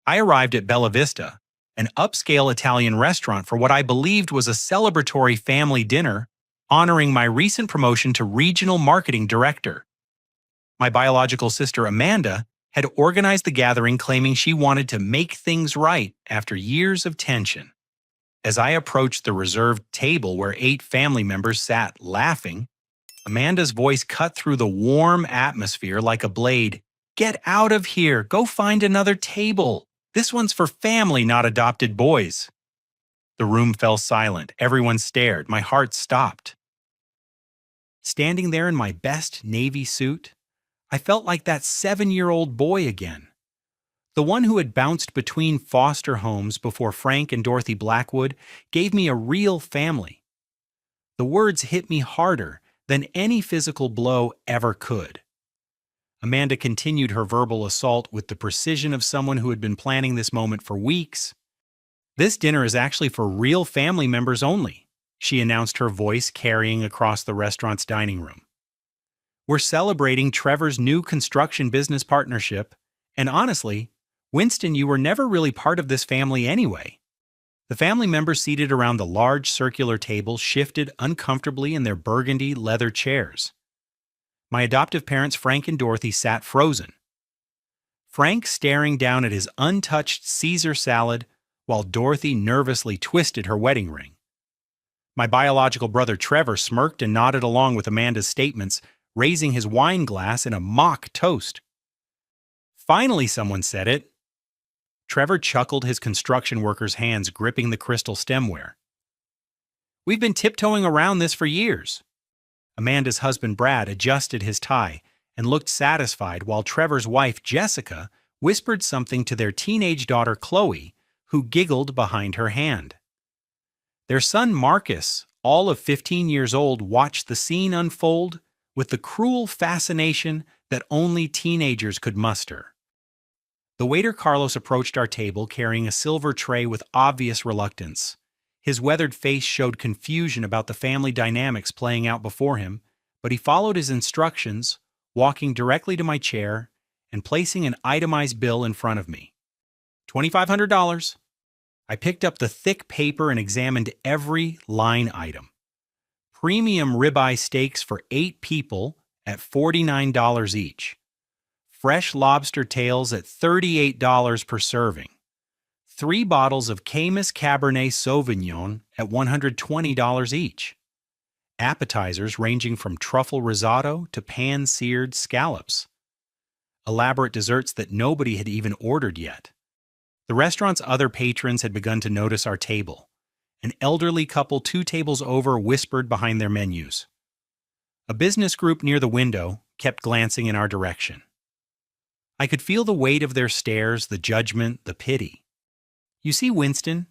I arrived at Bella Vista, an upscale Italian restaurant, for what I believed was a celebratory family dinner honoring my recent promotion to regional marketing director. My biological sister Amanda had organized the gathering, claiming she wanted to make things right after years of tension. As I approached the reserved table where 8 family members sat laughing, Amanda's voice cut through the warm atmosphere like a blade. "Get out of here! Go find another table! This one's for family, not adopted boys." The room fell silent. Everyone stared. My heart stopped. Standing there in my best navy suit, I felt like that 7-year-old boy again. The one who had bounced between foster homes before Frank and Dorothy Blackwood gave me a real family. The words hit me harder than any physical blow ever could. Amanda continued her verbal assault with the precision of someone who had been planning this moment for weeks. "This dinner is actually for real family members only," she announced, her voice carrying across the restaurant's dining room. "We're celebrating Trevor's new construction business partnership, and honestly, Winston, you were never really part of this family anyway." The family members seated around the large circular table shifted uncomfortably in their burgundy leather chairs. My adoptive parents, Frank and Dorothy, sat frozen. Frank staring down at his untouched Caesar salad while Dorothy nervously twisted her wedding ring. My biological brother Trevor smirked and nodded along with Amanda's statements, raising his wine glass in a mock toast. Finally, someone said it. Trevor chuckled, his construction worker's hands gripping the crystal stemware. "We've been tiptoeing around this for years." Amanda's husband Brad adjusted his tie and looked satisfied, while Trevor's wife Jessica whispered something to their teenage daughter Chloe, who giggled behind her hand. Their son Marcus, all of 15 years old, watched the scene unfold with the cruel fascination that only teenagers could muster. The waiter Carlos approached our table carrying a silver tray with obvious reluctance. His weathered face showed confusion about the family dynamics playing out before him, but he followed his instructions, walking directly to my chair and placing an itemized bill in front of me. $2,500. I picked up the thick paper and examined every line item. Premium ribeye steaks for 8 people at $49 each. Fresh lobster tails at $38 per serving. 3 bottles of Caymus Cabernet Sauvignon at $120 each. Appetizers ranging from truffle risotto to pan-seared scallops. Elaborate desserts that nobody had even ordered yet. The restaurant's other patrons had begun to notice our table. An elderly couple 2 tables over whispered behind their menus. A business group near the window kept glancing in our direction. I could feel the weight of their stares, the judgment, the pity. "You see, Winston?"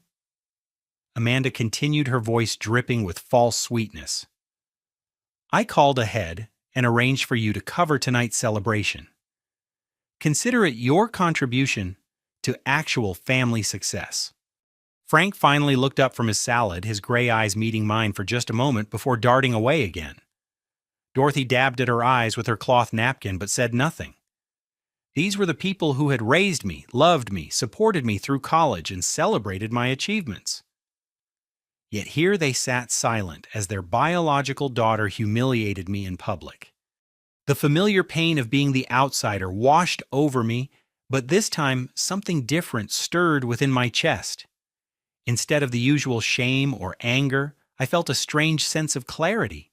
Amanda continued, her voice dripping with false sweetness. "I called ahead and arranged for you to cover tonight's celebration. Consider it your contribution to actual family success." Frank finally looked up from his salad, his gray eyes meeting mine for just a moment before darting away again. Dorothy dabbed at her eyes with her cloth napkin but said nothing. These were the people who had raised me, loved me, supported me through college, and celebrated my achievements. Yet here they sat silent as their biological daughter humiliated me in public. The familiar pain of being the outsider washed over me, but this time something different stirred within my chest. Instead of the usual shame or anger, I felt a strange sense of clarity.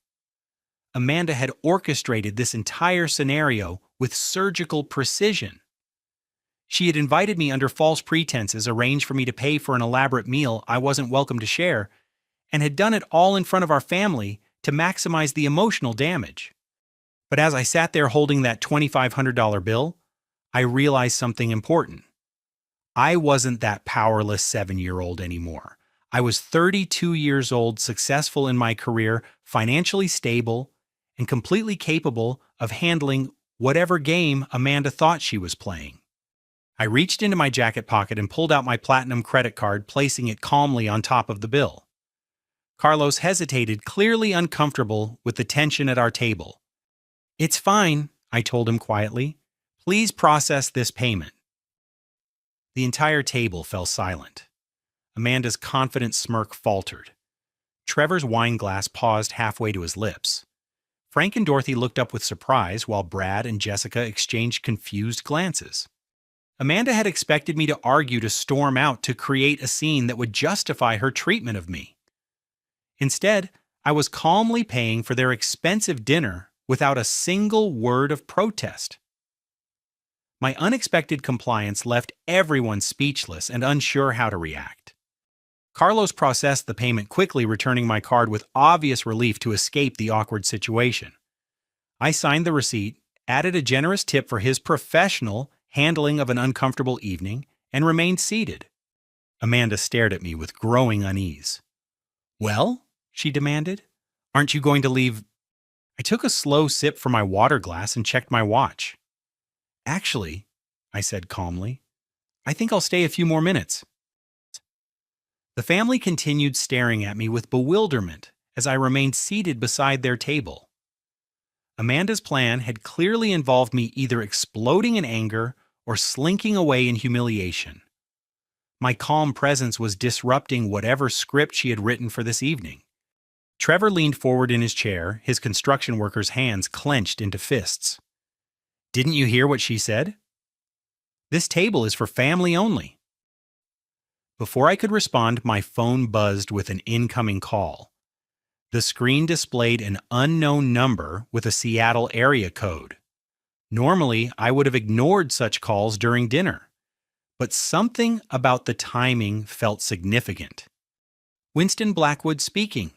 Amanda had orchestrated this entire scenario with surgical precision. She had invited me under false pretenses, arranged for me to pay for an elaborate meal I wasn't welcome to share, and had done it all in front of our family to maximize the emotional damage. But as I sat there holding that $2,500 bill, I realized something important. I wasn't that powerless 7-year-old anymore. I was 32 years old, successful in my career, financially stable, and completely capable of handling whatever game Amanda thought she was playing. I reached into my jacket pocket and pulled out my platinum credit card, placing it calmly on top of the bill. Carlos hesitated, clearly uncomfortable with the tension at our table. "It's fine," I told him quietly. "Please process this payment." The entire table fell silent. Amanda's confident smirk faltered. Trevor's wine glass paused halfway to his lips. Frank and Dorothy looked up with surprise while Brad and Jessica exchanged confused glances. Amanda had expected me to argue to storm out to create a scene that would justify her treatment of me. Instead, I was calmly paying for their expensive dinner without a single word of protest. My unexpected compliance left everyone speechless and unsure how to react. Carlos processed the payment quickly, returning my card with obvious relief to escape the awkward situation. I signed the receipt, added a generous tip for his professional handling of an uncomfortable evening, and remained seated. Amanda stared at me with growing unease. "Well?" she demanded. "Aren't you going to leave?" I took a slow sip from my water glass and checked my watch. "Actually," I said calmly, "I think I'll stay a few more minutes." The family continued staring at me with bewilderment as I remained seated beside their table. Amanda's plan had clearly involved me either exploding in anger or slinking away in humiliation. My calm presence was disrupting whatever script she had written for this evening. Trevor leaned forward in his chair, his construction worker's hands clenched into fists. "Didn't you hear what she said? This table is for family only." Before I could respond, my phone buzzed with an incoming call. The screen displayed an unknown number with a Seattle area code. Normally, I would have ignored such calls during dinner, but something about the timing felt significant. "Winston Blackwood speaking."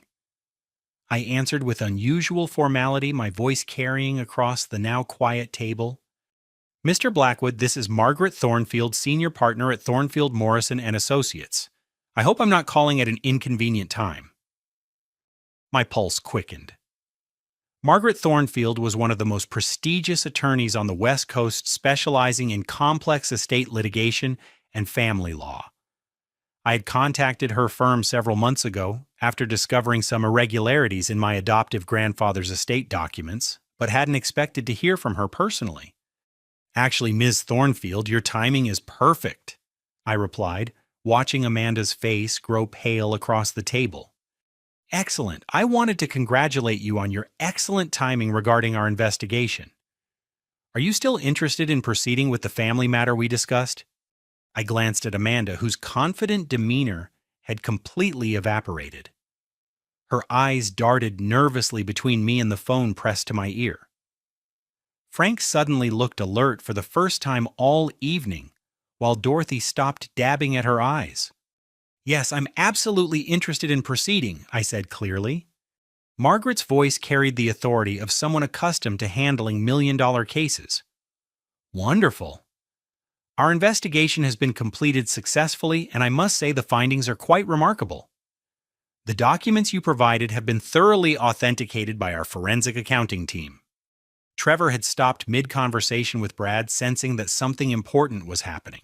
I answered with unusual formality, my voice carrying across the now quiet table. "Mr. Blackwood, this is Margaret Thornfield, senior partner at Thornfield Morrison and Associates. I hope I'm not calling at an inconvenient time." My pulse quickened. Margaret Thornfield was one of the most prestigious attorneys on the West Coast, specializing in complex estate litigation and family law. I had contacted her firm several months ago after discovering some irregularities in my adoptive grandfather's estate documents, but hadn't expected to hear from her personally. "Actually, Ms. Thornfield, your timing is perfect," I replied, watching Amanda's face grow pale across the table. "Excellent. I wanted to congratulate you on your excellent timing regarding our investigation. Are you still interested in proceeding with the family matter we discussed?" I glanced at Amanda, whose confident demeanor had completely evaporated. Her eyes darted nervously between me and the phone pressed to my ear. Frank suddenly looked alert for the first time all evening, while Dorothy stopped dabbing at her eyes. "Yes, I'm absolutely interested in proceeding," I said clearly. Margaret's voice carried the authority of someone accustomed to handling million-dollar cases. "Wonderful. Our investigation has been completed successfully, and I must say the findings are quite remarkable. The documents you provided have been thoroughly authenticated by our forensic accounting team." Trevor had stopped mid-conversation with Brad, sensing that something important was happening.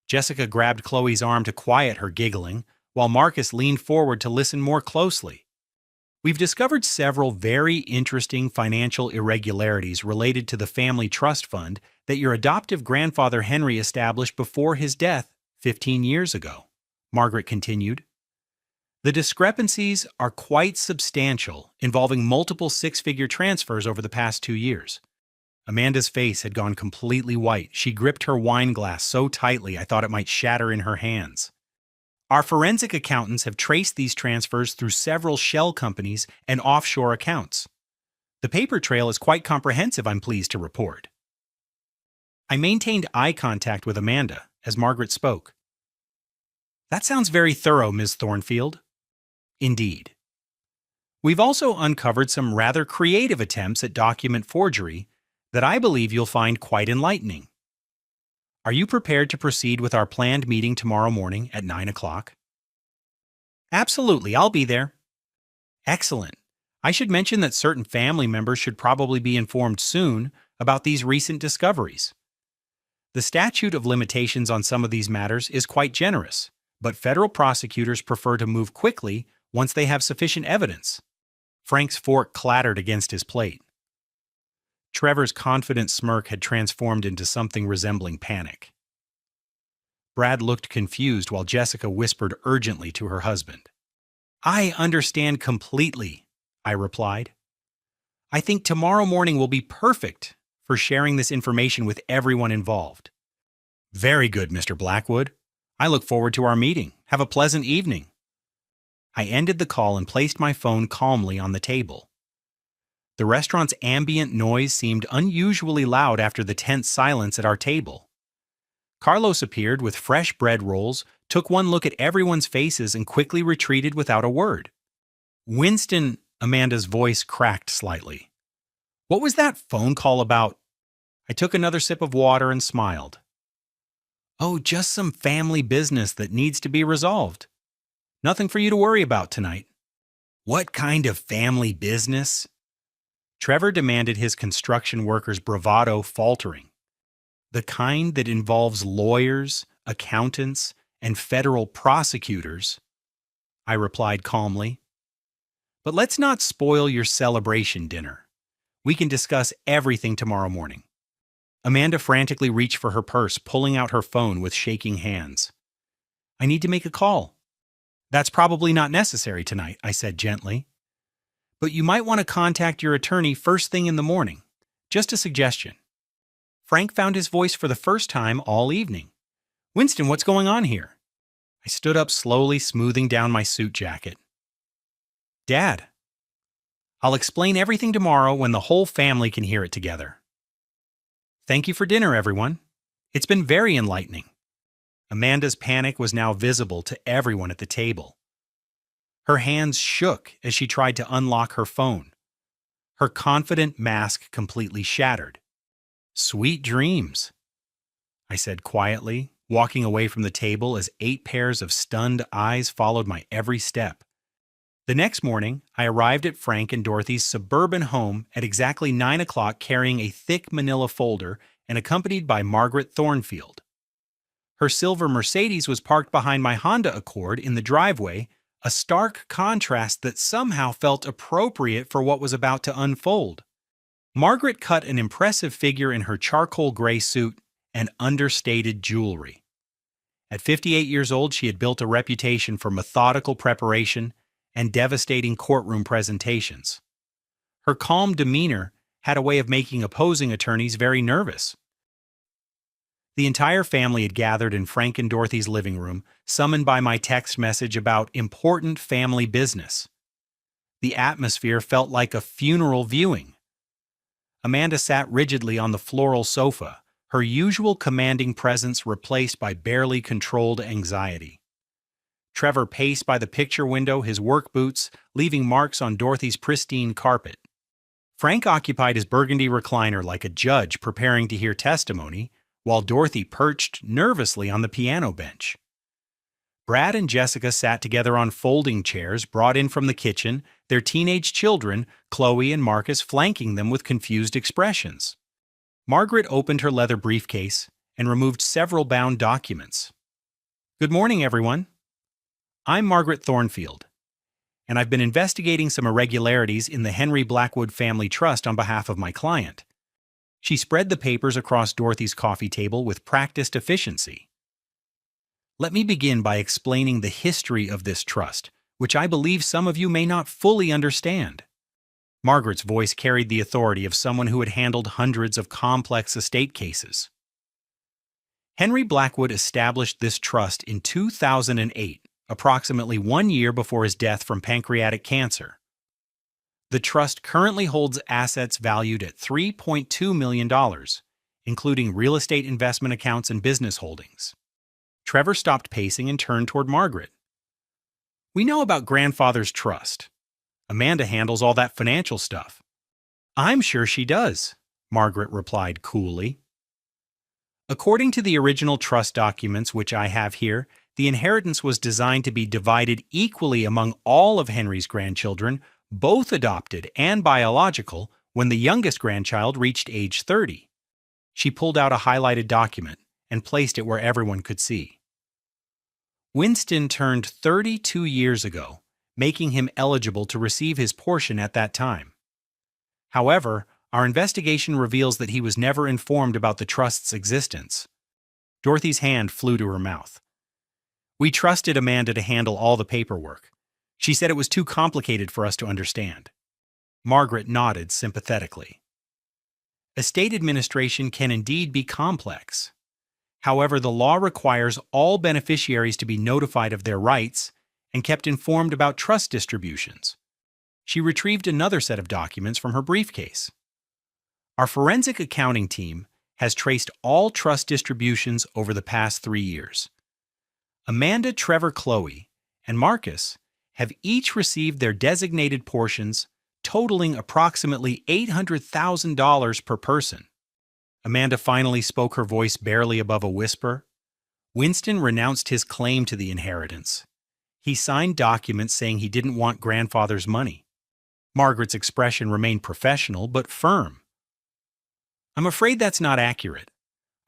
Jessica grabbed Chloe's arm to quiet her giggling, while Marcus leaned forward to listen more closely. "We've discovered several very interesting financial irregularities related to the family trust fund that your adoptive grandfather Henry established before his death 15 years ago," Margaret continued. "The discrepancies are quite substantial, involving multiple six-figure transfers over the past 2 years. Amanda's face had gone completely white. She gripped her wine glass so tightly I thought it might shatter in her hands. "Our forensic accountants have traced these transfers through several shell companies and offshore accounts. The paper trail is quite comprehensive, I'm pleased to report." I maintained eye contact with Amanda as Margaret spoke. "That sounds very thorough, Ms. Thornfield." "Indeed. We've also uncovered some rather creative attempts at document forgery that I believe you'll find quite enlightening. Are you prepared to proceed with our planned meeting tomorrow morning at 9 o'clock? "Absolutely, I'll be there." "Excellent. I should mention that certain family members should probably be informed soon about these recent discoveries. The statute of limitations on some of these matters is quite generous, but federal prosecutors prefer to move quickly once they have sufficient evidence." Frank's fork clattered against his plate. Trevor's confident smirk had transformed into something resembling panic. Brad looked confused while Jessica whispered urgently to her husband. I understand completely, I replied. I think tomorrow morning will be perfect for sharing this information with everyone involved. Very good, Mr. Blackwood. I look forward to our meeting. Have a pleasant evening. I ended the call and placed my phone calmly on the table. The restaurant's ambient noise seemed unusually loud after the tense silence at our table. Carlos appeared with fresh bread rolls, took one look at everyone's faces, and quickly retreated without a word. Winston, Amanda's voice cracked slightly. What was that phone call about? I took another sip of water and smiled. Oh, just some family business that needs to be resolved. Nothing for you to worry about tonight. What kind of family business? Trevor demanded, his construction worker's bravado faltering. The kind that involves lawyers, accountants, and federal prosecutors, I replied calmly. But let's not spoil your celebration dinner. We can discuss everything tomorrow morning. Amanda frantically reached for her purse, pulling out her phone with shaking hands. I need to make a call. That's probably not necessary tonight, I said gently. But you might want to contact your attorney first thing in the morning. Just a suggestion. Frank found his voice for the first time all evening. Winston, what's going on here? I stood up slowly, smoothing down my suit jacket. Dad, I'll explain everything tomorrow when the whole family can hear it together. Thank you for dinner, everyone. It's been very enlightening. Amanda's panic was now visible to everyone at the table. Her hands shook as she tried to unlock her phone. Her confident mask completely shattered. Sweet dreams, I said quietly, walking away from the table as 8 pairs of stunned eyes followed my every step. The next morning, I arrived at Frank and Dorothy's suburban home at exactly 9 o'clock, carrying a thick manila folder and accompanied by Margaret Thornfield. Her silver Mercedes was parked behind my Honda Accord in the driveway, a stark contrast that somehow felt appropriate for what was about to unfold. Margaret cut an impressive figure in her charcoal gray suit and understated jewelry. At 58 years old, she had built a reputation for methodical preparation and devastating courtroom presentations. Her calm demeanor had a way of making opposing attorneys very nervous. The entire family had gathered in Frank and Dorothy's living room, summoned by my text message about important family business. The atmosphere felt like a funeral viewing. Amanda sat rigidly on the floral sofa, her usual commanding presence replaced by barely controlled anxiety. Trevor paced by the picture window, his work boots leaving marks on Dorothy's pristine carpet. Frank occupied his burgundy recliner like a judge preparing to hear testimony, while Dorothy perched nervously on the piano bench. Brad and Jessica sat together on folding chairs brought in from the kitchen, their teenage children, Chloe and Marcus, flanking them with confused expressions. Margaret opened her leather briefcase and removed several bound documents. Good morning, everyone. I'm Margaret Thornfield, and I've been investigating some irregularities in the Henry Blackwood Family Trust on behalf of my client. She spread the papers across Dorothy's coffee table with practiced efficiency. Let me begin by explaining the history of this trust, which I believe some of you may not fully understand. Margaret's voice carried the authority of someone who had handled hundreds of complex estate cases. Henry Blackwood established this trust in 2008, approximately 1 year before his death from pancreatic cancer. The trust currently holds assets valued at $3.2 million, including real estate investment accounts and business holdings. Trevor stopped pacing and turned toward Margaret. We know about Grandfather's trust. Amanda handles all that financial stuff. I'm sure she does, Margaret replied coolly. According to the original trust documents which I have here, the inheritance was designed to be divided equally among all of Henry's grandchildren, both adopted and biological, when the youngest grandchild reached age 30. She pulled out a highlighted document and placed it where everyone could see. Winston turned 32 years ago, making him eligible to receive his portion at that time. However, our investigation reveals that he was never informed about the trust's existence. Dorothy's hand flew to her mouth. We trusted Amanda to handle all the paperwork. She said it was too complicated for us to understand. Margaret nodded sympathetically. Estate administration can indeed be complex. However, the law requires all beneficiaries to be notified of their rights and kept informed about trust distributions. She retrieved another set of documents from her briefcase. Our forensic accounting team has traced all trust distributions over the past 3 years. Amanda, Trevor, Chloe, and Marcus have each received their designated portions, totaling approximately $800,000 per person. Amanda finally spoke, her voice barely above a whisper. Winston renounced his claim to the inheritance. He signed documents saying he didn't want grandfather's money. Margaret's expression remained professional but firm. I'm afraid that's not accurate.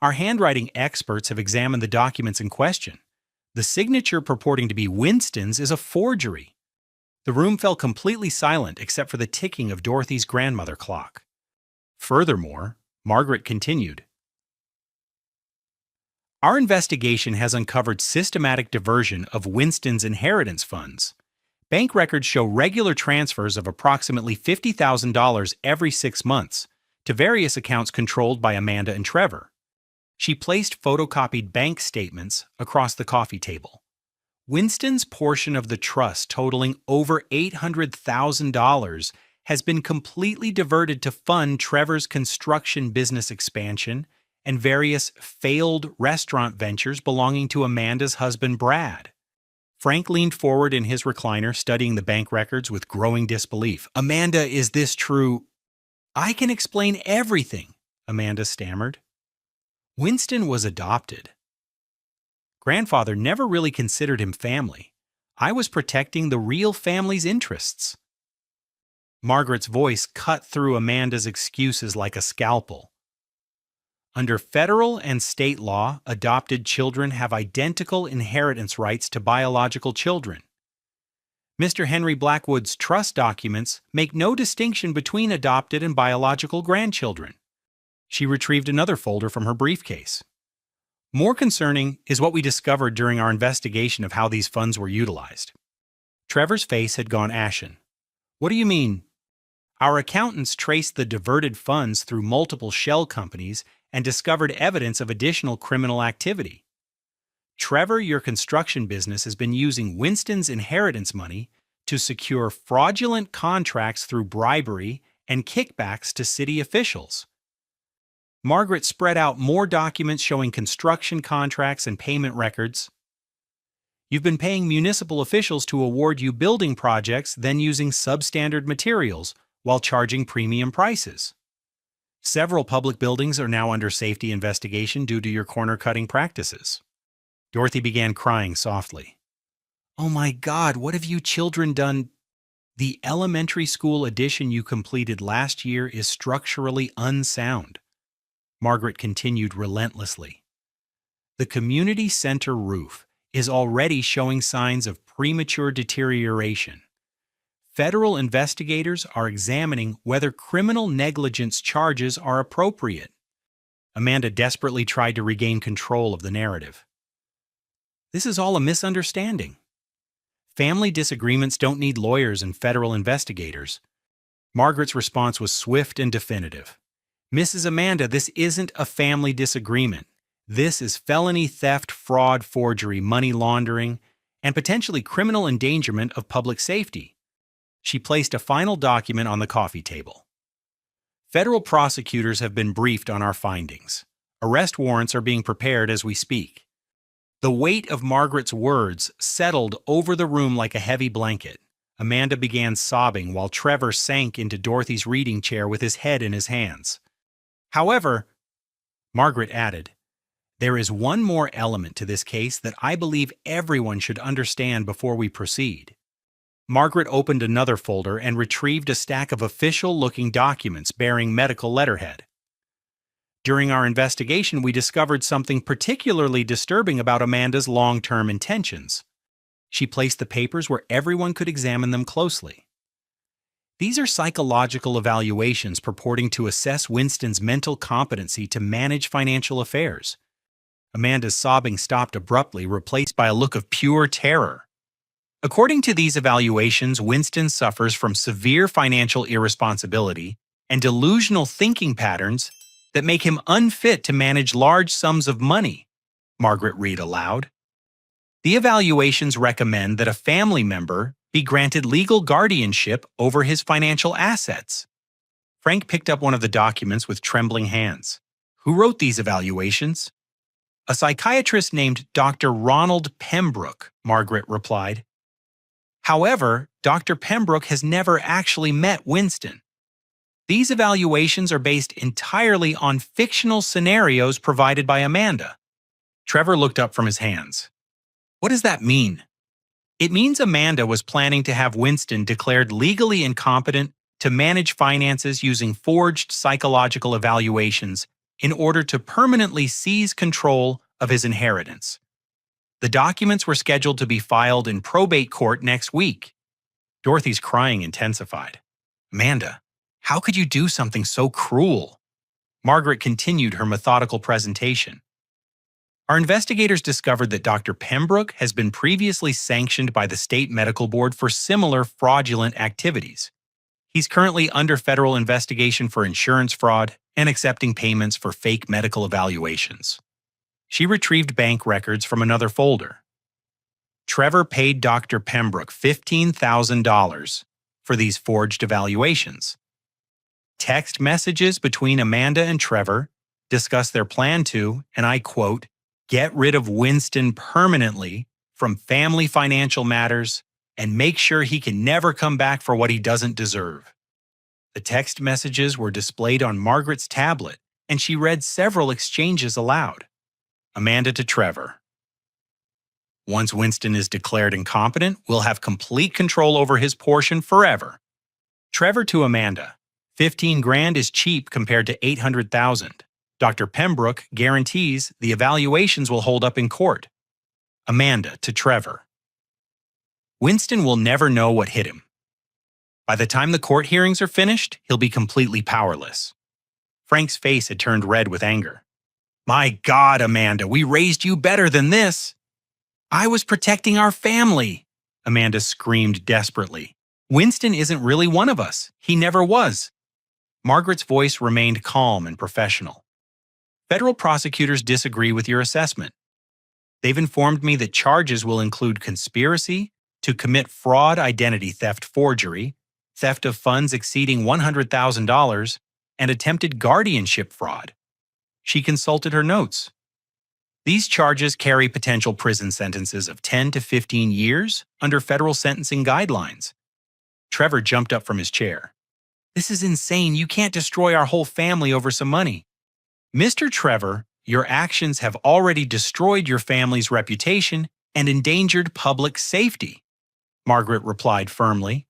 Our handwriting experts have examined the documents in question. The signature purporting to be Winston's is a forgery. The room fell completely silent except for the ticking of Dorothy's grandmother clock. Furthermore, Margaret continued, our investigation has uncovered systematic diversion of Winston's inheritance funds. Bank records show regular transfers of approximately $50,000 every 6 months to various accounts controlled by Amanda and Trevor. She placed photocopied bank statements across the coffee table. Winston's portion of the trust, totaling over $800,000, has been completely diverted to fund Trevor's construction business expansion and various failed restaurant ventures belonging to Amanda's husband, Brad. Frank leaned forward in his recliner, studying the bank records with growing disbelief. Amanda, is this true? I can explain everything, Amanda stammered. Winston was adopted. Grandfather never really considered him family. I was protecting the real family's interests. Margaret's voice cut through Amanda's excuses like a scalpel. Under federal and state law, adopted children have identical inheritance rights to biological children. Mr. Henry Blackwood's trust documents make no distinction between adopted and biological grandchildren. She retrieved another folder from her briefcase. More concerning is what we discovered during our investigation of how these funds were utilized. Trevor's face had gone ashen. What do you mean? Our accountants traced the diverted funds through multiple shell companies and discovered evidence of additional criminal activity. Trevor, your construction business has been using Winston's inheritance money to secure fraudulent contracts through bribery and kickbacks to city officials. Margaret spread out more documents showing construction contracts and payment records. You've been paying municipal officials to award you building projects, then using substandard materials while charging premium prices. Several public buildings are now under safety investigation due to your corner-cutting practices. Dorothy began crying softly. Oh my God, what have you children done? The elementary school addition you completed last year is structurally unsound. Margaret continued relentlessly. The community center roof is already showing signs of premature deterioration. Federal investigators are examining whether criminal negligence charges are appropriate. Amanda desperately tried to regain control of the narrative. This is all a misunderstanding. Family disagreements don't need lawyers and federal investigators. Margaret's response was swift and definitive. Mrs. Amanda, this isn't a family disagreement. This is felony theft, fraud, forgery, money laundering, and potentially criminal endangerment of public safety. She placed a final document on the coffee table. Federal prosecutors have been briefed on our findings. Arrest warrants are being prepared as we speak. The weight of Margaret's words settled over the room like a heavy blanket. Amanda began sobbing while Trevor sank into Dorothy's reading chair with his head in his hands. However, Margaret added, there is one more element to this case that I believe everyone should understand before we proceed. Margaret opened another folder and retrieved a stack of official-looking documents bearing medical letterhead. During our investigation, we discovered something particularly disturbing about Amanda's long-term intentions. She placed the papers where everyone could examine them closely. These are psychological evaluations purporting to assess Winston's mental competency to manage financial affairs. Amanda's sobbing stopped abruptly, replaced by a look of pure terror. According to these evaluations, Winston suffers from severe financial irresponsibility and delusional thinking patterns that make him unfit to manage large sums of money, Margaret read aloud. The evaluations recommend that a family member be granted legal guardianship over his financial assets. Frank picked up one of the documents with trembling hands. Who wrote these evaluations? A psychiatrist named Dr. Ronald Pembroke, Margaret replied. However, Dr. Pembroke has never actually met Winston. These evaluations are based entirely on fictional scenarios provided by Amanda. Trevor looked up from his hands. What does that mean? It means Amanda was planning to have Winston declared legally incompetent to manage finances using forged psychological evaluations in order to permanently seize control of his inheritance. The documents were scheduled to be filed in probate court next week. Dorothy's crying intensified. Amanda, how could you do something so cruel? Margaret continued her methodical presentation. Our investigators discovered that Dr. Pembroke has been previously sanctioned by the state medical board for similar fraudulent activities. He's currently under federal investigation for insurance fraud and accepting payments for fake medical evaluations. She retrieved bank records from another folder. Trevor paid Dr. Pembroke $15,000 for these forged evaluations. Text messages between Amanda and Trevor discuss their plan to, and I quote, get rid of Winston permanently from family financial matters and make sure he can never come back for what he doesn't deserve. The text messages were displayed on Margaret's tablet, and she read several exchanges aloud. Amanda to Trevor. Once Winston is declared incompetent, we'll have complete control over his portion forever. Trevor to Amanda. 15 grand is cheap compared to 800,000. Dr. Pembroke guarantees the evaluations will hold up in court. Amanda to Trevor. Winston will never know what hit him. By the time the court hearings are finished, he'll be completely powerless. Frank's face had turned red with anger. My God, Amanda, we raised you better than this. I was protecting our family, Amanda screamed desperately. Winston isn't really one of us. He never was. Margaret's voice remained calm and professional. Federal prosecutors disagree with your assessment. They've informed me that charges will include conspiracy to commit fraud, identity theft, forgery, theft of funds exceeding $100,000, and attempted guardianship fraud. She consulted her notes. These charges carry potential prison sentences of 10 to 15 years under federal sentencing guidelines. Trevor jumped up from his chair. This is insane. You can't destroy our whole family over some money. Mr. Trevor, your actions have already destroyed your family's reputation and endangered public safety, Margaret replied firmly.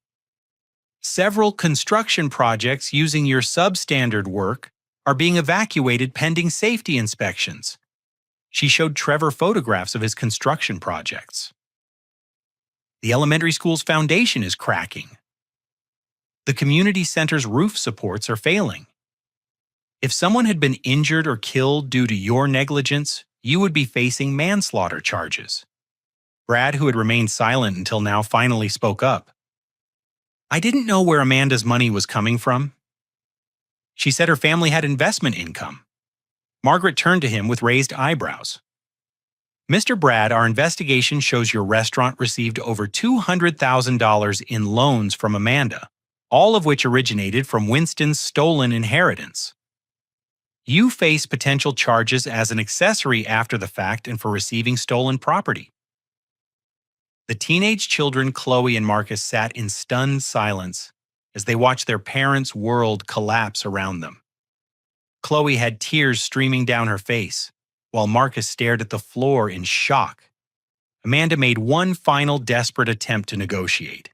Several construction projects using your substandard work are being evacuated pending safety inspections. She showed Trevor photographs of his construction projects. The elementary school's foundation is cracking. The community center's roof supports are failing. If someone had been injured or killed due to your negligence, you would be facing manslaughter charges. Brad, who had remained silent until now, finally spoke up. I didn't know where Amanda's money was coming from. She said her family had investment income. Margaret turned to him with raised eyebrows. Mr. Brad, our investigation shows your restaurant received over $200,000 in loans from Amanda, all of which originated from Winston's stolen inheritance. You face potential charges as an accessory after the fact and for receiving stolen property. The teenage children, Chloe and Marcus, sat in stunned silence as they watched their parents' world collapse around them. Chloe had tears streaming down her face, while Marcus stared at the floor in shock. Amanda made one final desperate attempt to negotiate.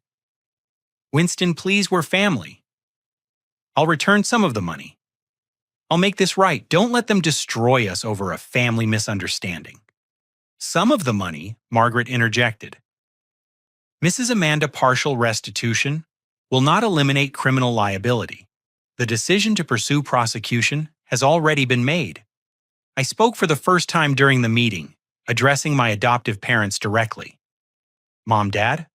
Winston, please, we're family. I'll return some of the money. I'll make this right. Don't let them destroy us over a family misunderstanding. Some of the money, Margaret interjected. Mrs. Amanda, partial restitution will not eliminate criminal liability. The decision to pursue prosecution has already been made. I spoke for the first time during the meeting, addressing my adoptive parents directly. Mom, Dad,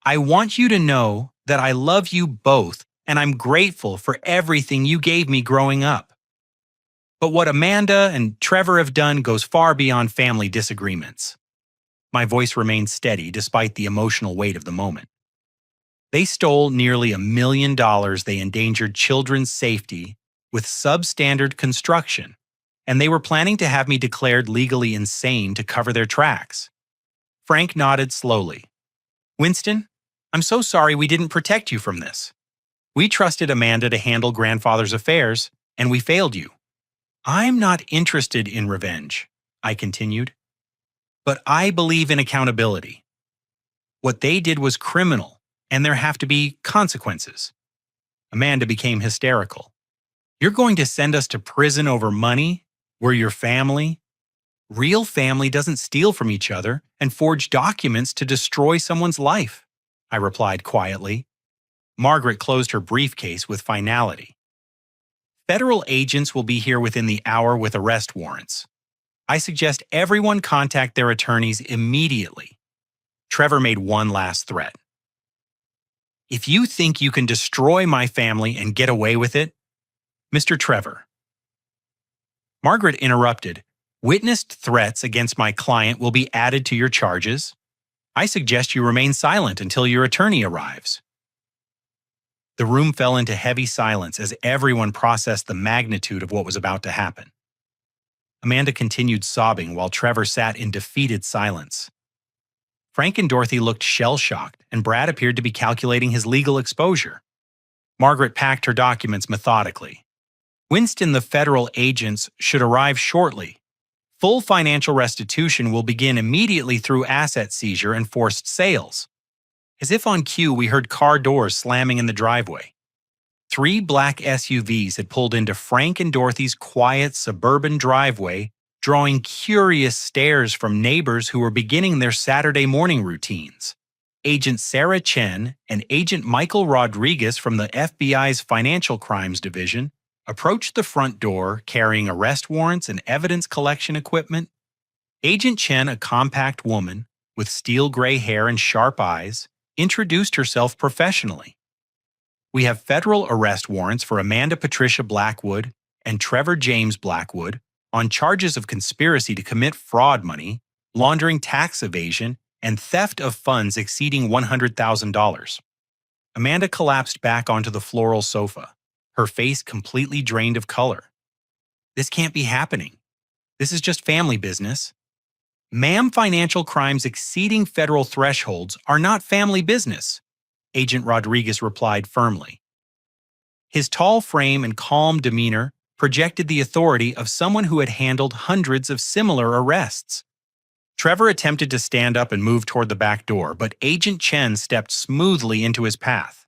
I want you to know that I love you both and I'm grateful for everything you gave me growing up. But what Amanda and Trevor have done goes far beyond family disagreements. My voice remained steady despite the emotional weight of the moment. They stole nearly $1 million. They endangered children's safety with substandard construction, and they were planning to have me declared legally insane to cover their tracks. Frank nodded slowly. Winston, I'm so sorry we didn't protect you from this. We trusted Amanda to handle grandfather's affairs, and we failed you. I'm not interested in revenge, I continued, but I believe in accountability. What they did was criminal, and there have to be consequences. Amanda became hysterical. You're going to send us to prison over money? We're your family? Real family doesn't steal from each other and forge documents to destroy someone's life, I replied quietly. Margaret closed her briefcase with finality. Federal agents will be here within the hour with arrest warrants. I suggest everyone contact their attorneys immediately. Trevor made one last threat. If you think you can destroy my family and get away with it, Mr. Trevor. Margaret interrupted. Witnessed threats against my client will be added to your charges. I suggest you remain silent until your attorney arrives. The room fell into heavy silence as everyone processed the magnitude of what was about to happen. Amanda continued sobbing while Trevor sat in defeated silence. Frank and Dorothy looked shell-shocked, and Brad appeared to be calculating his legal exposure. Margaret packed her documents methodically. Winston, the federal agents should arrive shortly. Full financial restitution will begin immediately through asset seizure and forced sales. As if on cue, we heard car doors slamming in the driveway. 3 black SUVs had pulled into Frank and Dorothy's quiet suburban driveway, drawing curious stares from neighbors who were beginning their Saturday morning routines. Agent Sarah Chen and Agent Michael Rodriguez from the FBI's Financial Crimes Division approached the front door carrying arrest warrants and evidence collection equipment. Agent Chen, a compact woman with steel gray hair and sharp eyes, introduced herself professionally. We have federal arrest warrants for Amanda Patricia Blackwood and Trevor James Blackwood on charges of conspiracy to commit fraud money, laundering tax evasion, and theft of funds exceeding $100,000. Amanda collapsed back onto the floral sofa, her face completely drained of color. This can't be happening. This is just family business. Ma'am, financial crimes exceeding federal thresholds are not family business, Agent Rodriguez replied firmly. His tall frame and calm demeanor projected the authority of someone who had handled hundreds of similar arrests. Trevor attempted to stand up and move toward the back door, but Agent Chen stepped smoothly into his path.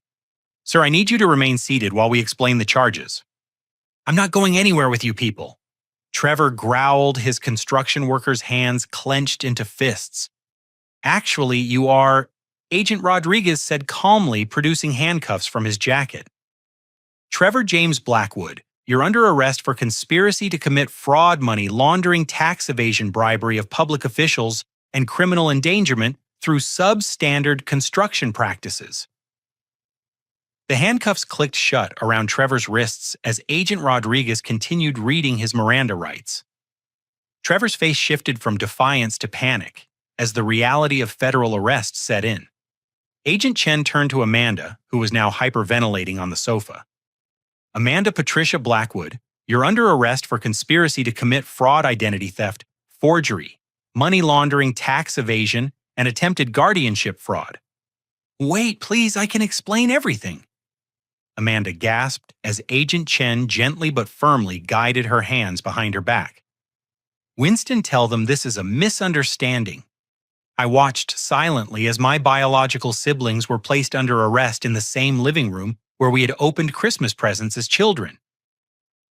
Sir, I need you to remain seated while we explain the charges. I'm not going anywhere with you people. Trevor growled, his construction worker's hands clenched into fists. Actually, you are, Agent Rodriguez said calmly, producing handcuffs from his jacket. Trevor James Blackwood, you're under arrest for conspiracy to commit fraud money, laundering, tax evasion, bribery of public officials, and criminal endangerment through substandard construction practices. The handcuffs clicked shut around Trevor's wrists as Agent Rodriguez continued reading his Miranda rights. Trevor's face shifted from defiance to panic as the reality of federal arrest set in. Agent Chen turned to Amanda, who was now hyperventilating on the sofa. Amanda Patricia Blackwood, you're under arrest for conspiracy to commit fraud, identity theft, forgery, money laundering, tax evasion, and attempted guardianship fraud. Wait, please, I can explain everything. Amanda gasped as Agent Chen gently but firmly guided her hands behind her back. Winston, tell them this is a misunderstanding. I watched silently as my biological siblings were placed under arrest in the same living room where we had opened Christmas presents as children.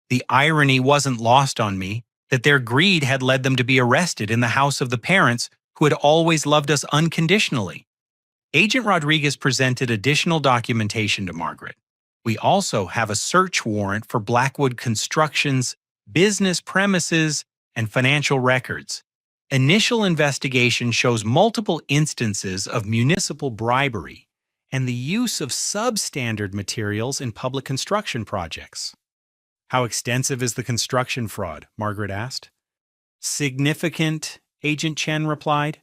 The irony wasn't lost on me that their greed had led them to be arrested in the house of the parents who had always loved us unconditionally. Agent Rodriguez presented additional documentation to Margaret. We also have a search warrant for Blackwood Construction's business premises, and financial records. Initial investigation shows multiple instances of municipal bribery and the use of substandard materials in public construction projects. How extensive is the construction fraud? Margaret asked. Significant, Agent Chen replied.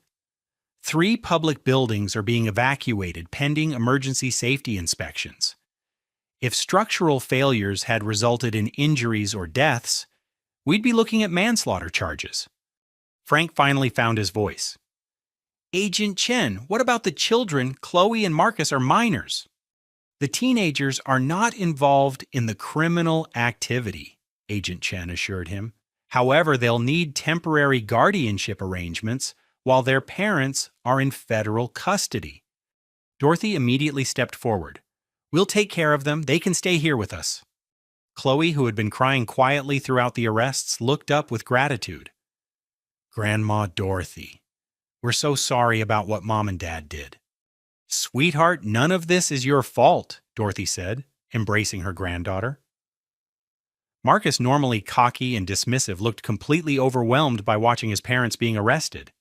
3 public buildings are being evacuated pending emergency safety inspections. If structural failures had resulted in injuries or deaths, we'd be looking at manslaughter charges. Frank finally found his voice. Agent Chen, what about the children? Chloe and Marcus are minors. The teenagers are not involved in the criminal activity, Agent Chen assured him. However, they'll need temporary guardianship arrangements while their parents are in federal custody. Dorothy immediately stepped forward. We'll take care of them. They can stay here with us. Chloe, who had been crying quietly throughout the arrests, looked up with gratitude. Grandma Dorothy, we're so sorry about what Mom and Dad did. Sweetheart, none of this is your fault, Dorothy said, embracing her granddaughter. Marcus, normally cocky and dismissive, looked completely overwhelmed by watching his parents being arrested.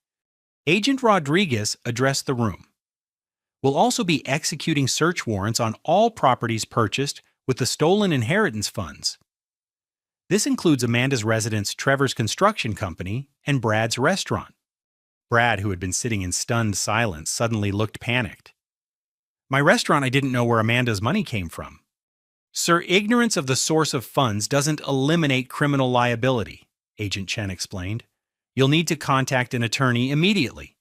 Agent Rodriguez addressed the room. We'll also be executing search warrants on all properties purchased with the stolen inheritance funds. This includes Amanda's residence, Trevor's construction company, and Brad's restaurant. Brad, who had been sitting in stunned silence, suddenly looked panicked. My restaurant, I didn't know where Amanda's money came from. Sir, ignorance of the source of funds doesn't eliminate criminal liability, Agent Chen explained. You'll need to contact an attorney immediately.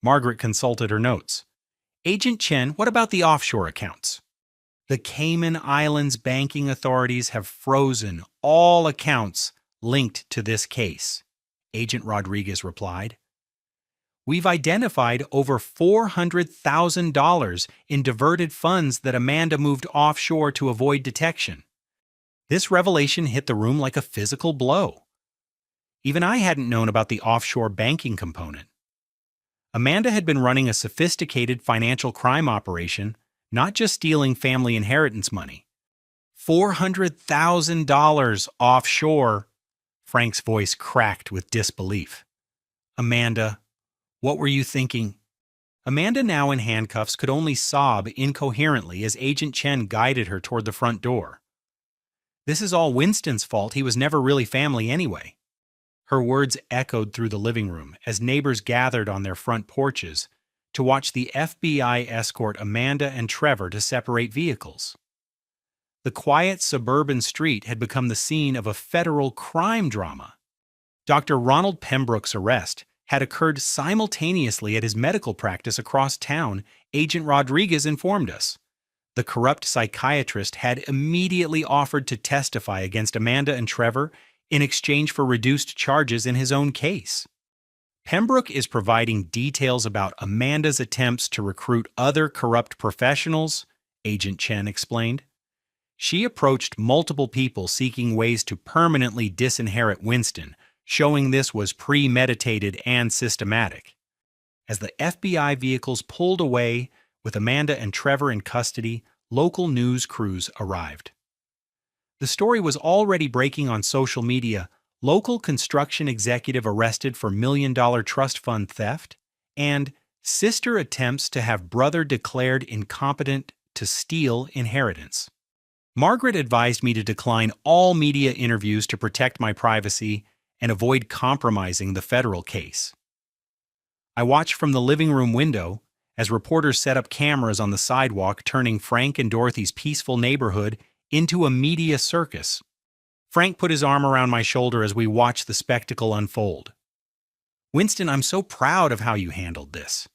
Margaret consulted her notes. Agent Chen, what about the offshore accounts? The Cayman Islands banking authorities have frozen all accounts linked to this case, Agent Rodriguez replied. We've identified over $400,000 in diverted funds that Amanda moved offshore to avoid detection. This revelation hit the room like a physical blow. Even I hadn't known about the offshore banking component. Amanda had been running a sophisticated financial crime operation, not just stealing family inheritance money. $400,000 offshore. Frank's voice cracked with disbelief. Amanda, what were you thinking? Amanda, now in handcuffs, could only sob incoherently as Agent Chen guided her toward the front door. This is all Winston's fault. He was never really family anyway. Her words echoed through the living room as neighbors gathered on their front porches to watch the FBI escort Amanda and Trevor to separate vehicles. The quiet suburban street had become the scene of a federal crime drama. Dr. Ronald Pembroke's arrest had occurred simultaneously at his medical practice across town, Agent Rodriguez informed us. The corrupt psychiatrist had immediately offered to testify against Amanda and Trevor in exchange for reduced charges in his own case. Pembroke is providing details about Amanda's attempts to recruit other corrupt professionals, Agent Chen explained. She approached multiple people seeking ways to permanently disinherit Winston, showing this was premeditated and systematic. As the FBI vehicles pulled away, with Amanda and Trevor in custody, local news crews arrived. The story was already breaking on social media. Local construction executive arrested for $1 million trust fund theft, and sister attempts to have brother declared incompetent to steal inheritance. Margaret advised me to decline all media interviews to protect my privacy and avoid compromising the federal case. I watched from the living room window as reporters set up cameras on the sidewalk, turning Frank and Dorothy's peaceful neighborhood into a media circus. Frank put his arm around my shoulder as we watched the spectacle unfold. Winston, I'm so proud of how you handled this.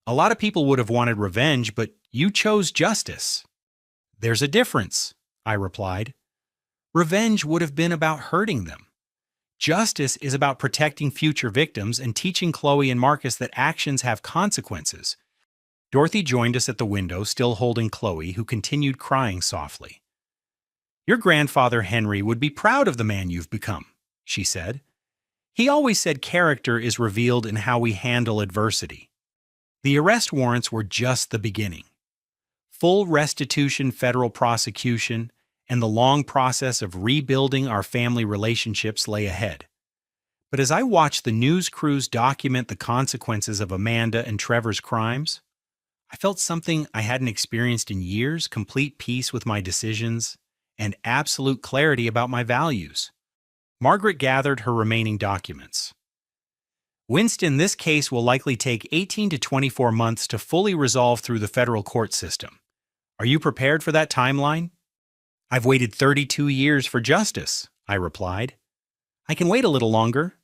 A lot of people would have wanted revenge, but you chose justice. There's a difference, I replied. Revenge would have been about hurting them. Justice is about protecting future victims and teaching Chloe and Marcus that actions have consequences. Dorothy joined us at the window, still holding Chloe, who continued crying softly. Your grandfather, Henry, would be proud of the man you've become, she said. He always said character is revealed in how we handle adversity. The arrest warrants were just the beginning. Full restitution federal prosecution and the long process of rebuilding our family relationships lay ahead. But as I watched the news crews document the consequences of Amanda and Trevor's crimes, I felt something I hadn't experienced in years: complete peace with my decisions and absolute clarity about my values. Margaret gathered her remaining documents. Winston, this case will likely take 18 to 24 months to fully resolve through the federal court system. Are you prepared for that timeline? I've waited 32 years for justice, I replied. I can wait a little longer.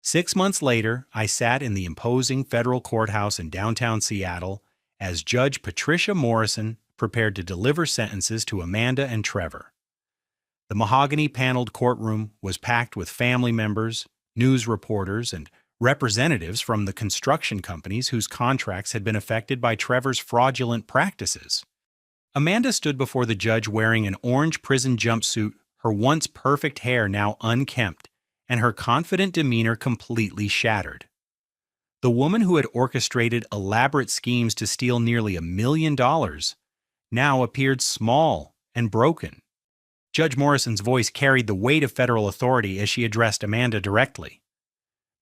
6 months later, I sat in the imposing federal courthouse in downtown Seattle as Judge Patricia Morrison prepared to deliver sentences to Amanda and Trevor. The mahogany-paneled courtroom was packed with family members, news reporters, and representatives from the construction companies whose contracts had been affected by Trevor's fraudulent practices. Amanda stood before the judge wearing an orange prison jumpsuit, her once perfect hair now unkempt, and her confident demeanor completely shattered. The woman who had orchestrated elaborate schemes to steal nearly $1 million now appeared small and broken. Judge Morrison's voice carried the weight of federal authority as she addressed Amanda directly.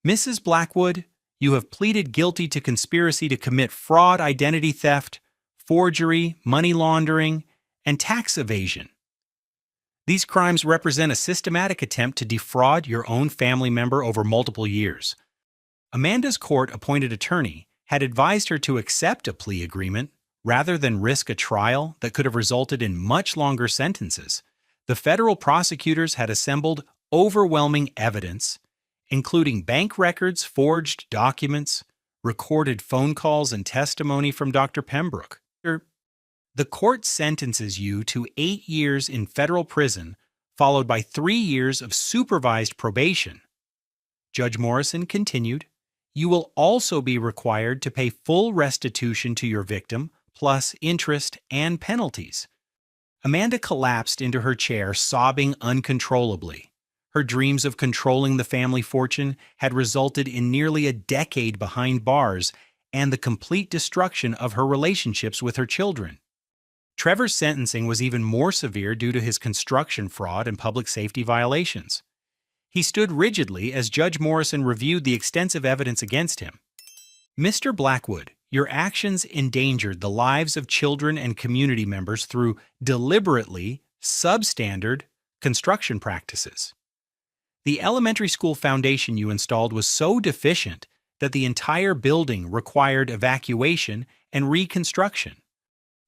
Mrs. Blackwood, you have pleaded guilty to conspiracy to commit fraud, identity theft, forgery, money laundering, and tax evasion. These crimes represent a systematic attempt to defraud your own family member over multiple years. Amanda's court-appointed attorney had advised her to accept a plea agreement rather than risk a trial that could have resulted in much longer sentences. The federal prosecutors had assembled overwhelming evidence, including bank records, forged documents, recorded phone calls, and testimony from Dr. Pembroke. The court sentences you to 8 years in federal prison, followed by 3 years of supervised probation. Judge Morrison continued, you will also be required to pay full restitution to your victim, plus interest and penalties. Amanda collapsed into her chair, sobbing uncontrollably. Her dreams of controlling the family fortune had resulted in nearly a decade behind bars and the complete destruction of her relationships with her children. Trevor's sentencing was even more severe due to his construction fraud and public safety violations. He stood rigidly as Judge Morrison reviewed the extensive evidence against him. Mr. Blackwood, your actions endangered the lives of children and community members through deliberately substandard construction practices. The elementary school foundation you installed was so deficient that the entire building required evacuation and reconstruction.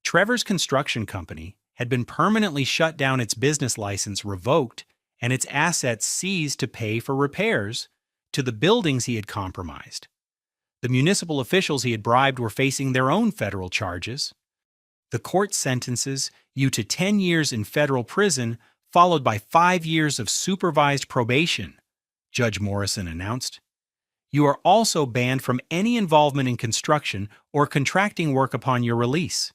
Trevor's construction company had been permanently shut down, its business license revoked, and its assets seized to pay for repairs to the buildings he had compromised. The municipal officials he had bribed were facing their own federal charges. The court sentences you to 10 years in federal prison, followed by 5 years of supervised probation, Judge Morrison announced. You are also banned from any involvement in construction or contracting work upon your release.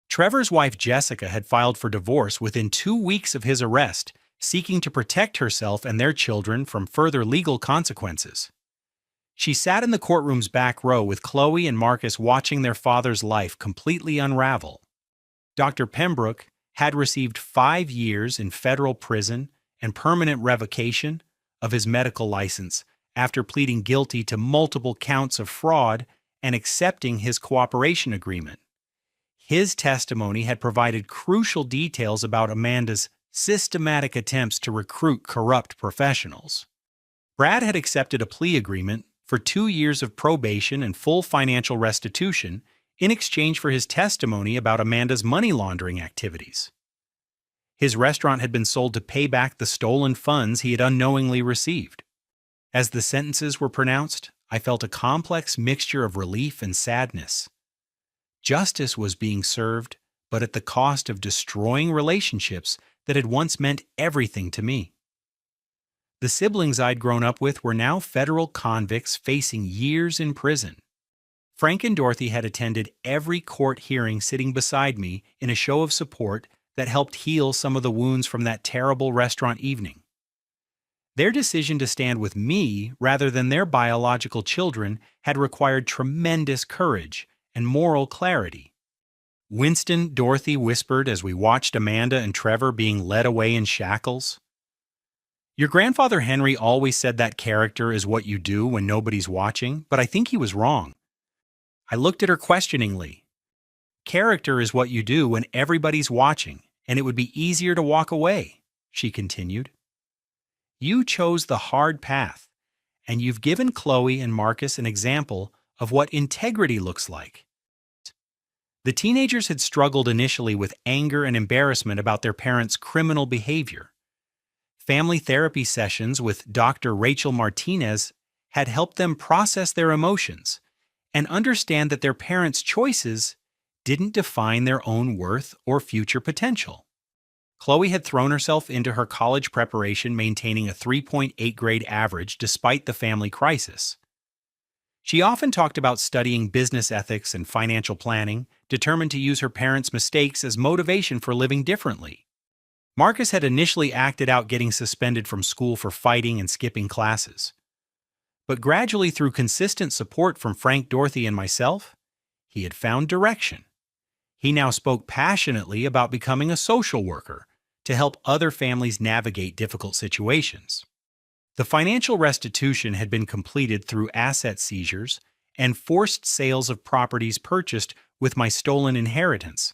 Trevor's wife Jessica had filed for divorce within 2 weeks of his arrest, seeking to protect herself and their children from further legal consequences. She sat in the courtroom's back row with Chloe and Marcus watching their father's life completely unravel. Dr. Pembroke had received 5 years in federal prison and permanent revocation of his medical license after pleading guilty to multiple counts of fraud and accepting his cooperation agreement. His testimony had provided crucial details about Amanda's systematic attempts to recruit corrupt professionals. Brad had accepted a plea agreement for 2 years of probation and full financial restitution in exchange for his testimony about Amanda's money laundering activities. His restaurant had been sold to pay back the stolen funds he had unknowingly received. As the sentences were pronounced, I felt a complex mixture of relief and sadness. Justice was being served, but at the cost of destroying relationships that had once meant everything to me. The siblings I'd grown up with were now federal convicts facing years in prison. Frank and Dorothy had attended every court hearing, sitting beside me in a show of support that helped heal some of the wounds from that terrible restaurant evening. Their decision to stand with me rather than their biological children had required tremendous courage and moral clarity. Winston, Dorothy whispered as we watched Amanda and Trevor being led away in shackles. Your grandfather Henry always said that character is what you do when nobody's watching, but I think he was wrong. I looked at her questioningly. Character is what you do when everybody's watching, and it would be easier to walk away, she continued. You chose the hard path, and you've given Chloe and Marcus an example of what integrity looks like. The teenagers had struggled initially with anger and embarrassment about their parents' criminal behavior. Family therapy sessions with Dr. Rachel Martinez had helped them process their emotions and understand that their parents' choices didn't define their own worth or future potential. Chloe had thrown herself into her college preparation maintaining a 3.8 grade average despite the family crisis. She often talked about studying business ethics and financial planning, determined to use her parents' mistakes as motivation for living differently. Marcus had initially acted out getting suspended from school for fighting and skipping classes. But gradually, through consistent support from Frank, Dorothy, and myself, he had found direction. He now spoke passionately about becoming a social worker to help other families navigate difficult situations. The financial restitution had been completed through asset seizures and forced sales of properties purchased with my stolen inheritance.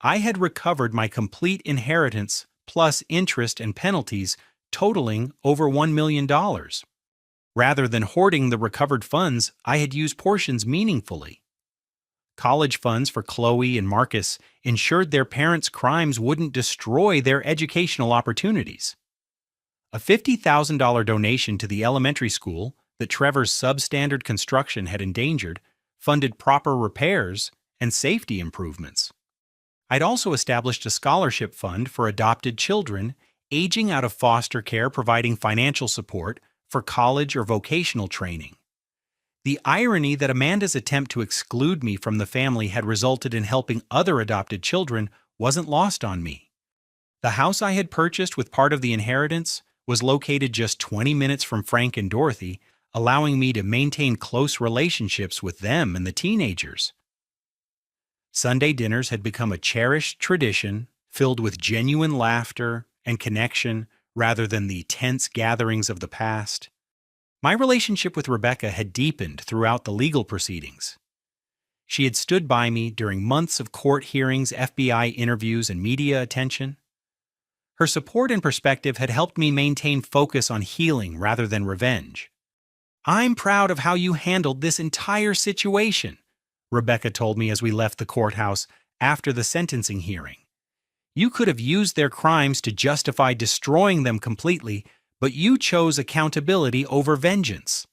I had recovered my complete inheritance plus interest and penalties totaling over $1 million. Rather than hoarding the recovered funds, I had used portions meaningfully. College funds for Chloe and Marcus ensured their parents' crimes wouldn't destroy their educational opportunities. A $50,000 donation to the elementary school that Trevor's substandard construction had endangered funded proper repairs and safety improvements. I'd also established a scholarship fund for adopted children aging out of foster care, providing financial support for college or vocational training. The irony that Amanda's attempt to exclude me from the family had resulted in helping other adopted children wasn't lost on me. The house I had purchased with part of the inheritance was located just 20 minutes from Frank and Dorothy, allowing me to maintain close relationships with them and the teenagers. Sunday dinners had become a cherished tradition filled with genuine laughter and connection rather than the tense gatherings of the past. My relationship with Rebecca had deepened throughout the legal proceedings. She had stood by me during months of court hearings, FBI interviews, and media attention. Her support and perspective had helped me maintain focus on healing rather than revenge. I'm proud of how you handled this entire situation, Rebecca told me as we left the courthouse after the sentencing hearing. You could have used their crimes to justify destroying them completely, but you chose accountability over vengeance.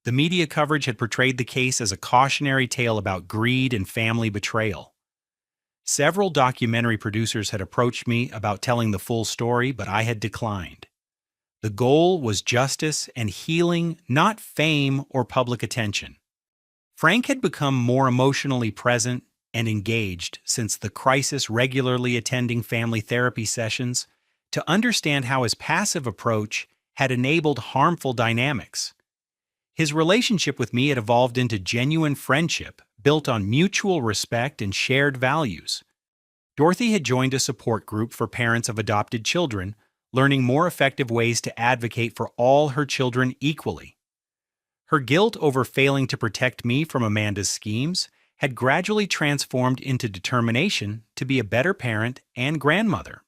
The media coverage had portrayed the case as a cautionary tale about greed and family betrayal. Several documentary producers had approached me about telling the full story, but I had declined. The goal was justice and healing, not fame or public attention. Frank had become more emotionally present and engaged since the crisis, regularly attending family therapy sessions to understand how his passive approach had enabled harmful dynamics. His relationship with me had evolved into genuine friendship, built on mutual respect and shared values. Dorothy had joined a support group for parents of adopted children, learning more effective ways to advocate for all her children equally. Her guilt over failing to protect me from Amanda's schemes had gradually transformed into determination to be a better parent and grandmother.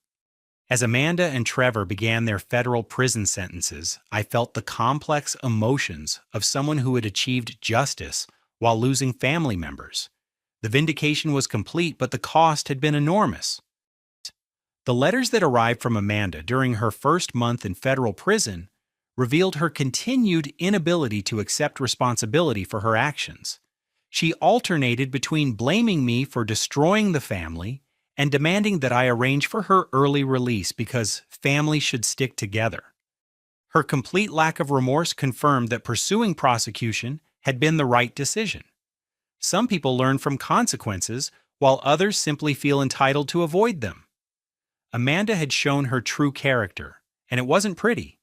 As Amanda and Trevor began their federal prison sentences, I felt the complex emotions of someone who had achieved justice while losing family members. The vindication was complete, but the cost had been enormous. The letters that arrived from Amanda during her first month in federal prison revealed her continued inability to accept responsibility for her actions. She alternated between blaming me for destroying the family and demanding that I arrange for her early release because families should stick together. Her complete lack of remorse confirmed that pursuing prosecution had been the right decision. Some people learn from consequences, while others simply feel entitled to avoid them. Amanda had shown her true character, and it wasn't pretty.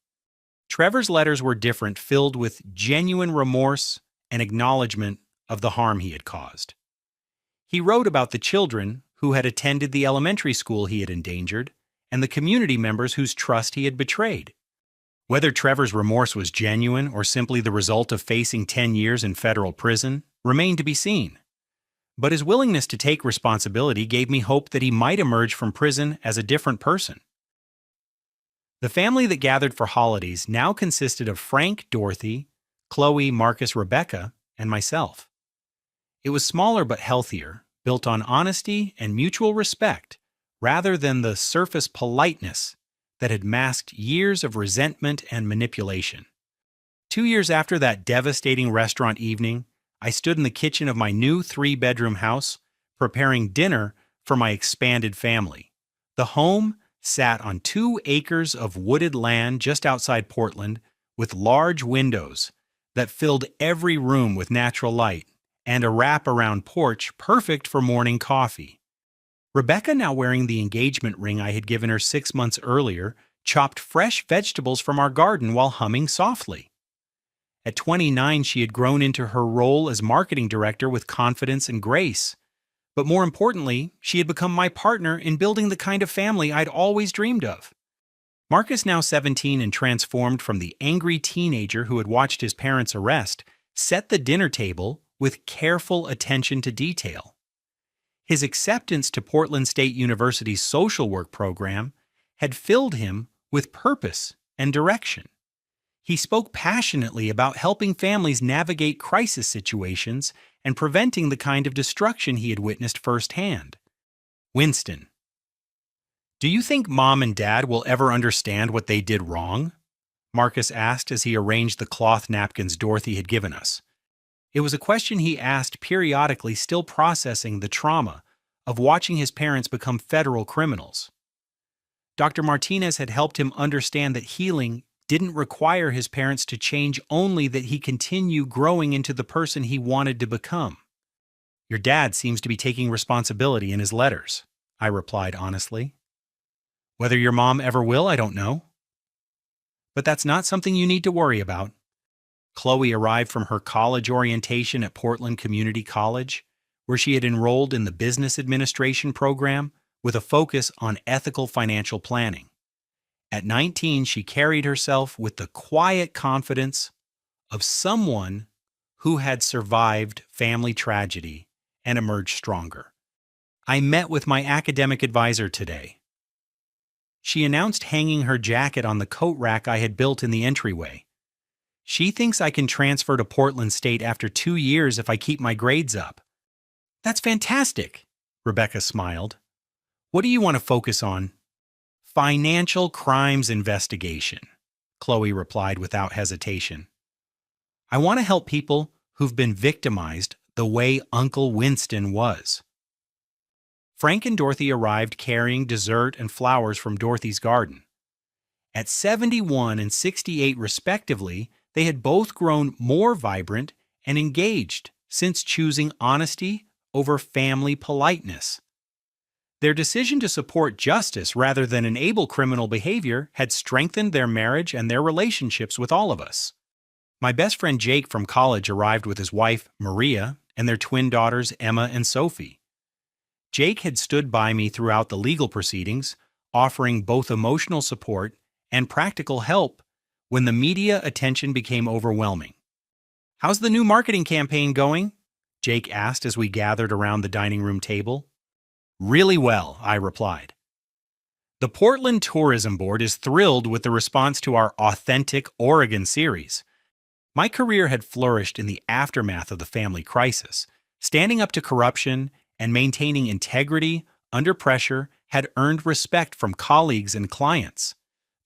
Trevor's letters were different, filled with genuine remorse and acknowledgement of the harm he had caused. He wrote about the children who had attended the elementary school he had endangered and the community members whose trust he had betrayed. Whether Trevor's remorse was genuine or simply the result of facing 10 years in federal prison remained to be seen. But his willingness to take responsibility gave me hope that he might emerge from prison as a different person. The family that gathered for holidays now consisted of Frank, Dorothy, Chloe, Marcus, Rebecca, and myself. It was smaller but healthier, built on honesty and mutual respect rather than the surface politeness that had masked years of resentment and manipulation. 2 years after that devastating restaurant evening, I stood in the kitchen of my new 3-bedroom house, preparing dinner for my expanded family. The home sat on 2 acres of wooded land just outside Portland, with large windows that filled every room with natural light, and a wrap-around porch perfect for morning coffee. Rebecca, now wearing the engagement ring I had given her 6 months earlier, chopped fresh vegetables from our garden while humming softly. At 29, she had grown into her role as marketing director with confidence and grace. But more importantly, she had become my partner in building the kind of family I'd always dreamed of. Marcus, now 17 and transformed from the angry teenager who had watched his parents' arrest, set the dinner table with careful attention to detail. His acceptance to Portland State University's social work program had filled him with purpose and direction. He spoke passionately about helping families navigate crisis situations and preventing the kind of destruction he had witnessed firsthand. Winston: "Do you think Mom and Dad will ever understand what they did wrong?" Marcus asked as he arranged the cloth napkins Dorothy had given us. It was a question he asked periodically, still processing the trauma of watching his parents become federal criminals. Dr. Martinez had helped him understand that healing didn't require his parents to change, only that he continue growing into the person he wanted to become. "Your dad seems to be taking responsibility in his letters," I replied honestly. "Whether your mom ever will, I don't know. But that's not something you need to worry about." Chloe arrived from her college orientation at Portland Community College, where she had enrolled in the business administration program with a focus on ethical financial planning. At 19, she carried herself with the quiet confidence of someone who had survived family tragedy and emerged stronger. I met with my academic advisor today. She announced hanging her jacket on the coat rack I had built in the entryway. She thinks I can transfer to Portland State after 2 years if I keep my grades up. "That's fantastic," Rebecca smiled. "What do you want to focus on?" "Financial crimes investigation," Chloe replied without hesitation. "I want to help people who've been victimized the way Uncle Winston was." Frank and Dorothy arrived carrying dessert and flowers from Dorothy's garden. At 71 and 68 respectively, they had both grown more vibrant and engaged since choosing honesty over family politeness. Their decision to support justice rather than enable criminal behavior had strengthened their marriage and their relationships with all of us. My best friend Jake from college arrived with his wife, Maria, and their twin daughters, Emma and Sophie. Jake had stood by me throughout the legal proceedings, offering both emotional support and practical help when the media attention became overwhelming. "How's the new marketing campaign going?" Jake asked as we gathered around the dining room table. "Really well," I replied. "The Portland Tourism Board is thrilled with the response to our Authentic Oregon series. My career had flourished in the aftermath of the family crisis. Standing up to corruption and maintaining integrity under pressure had earned respect from colleagues and clients.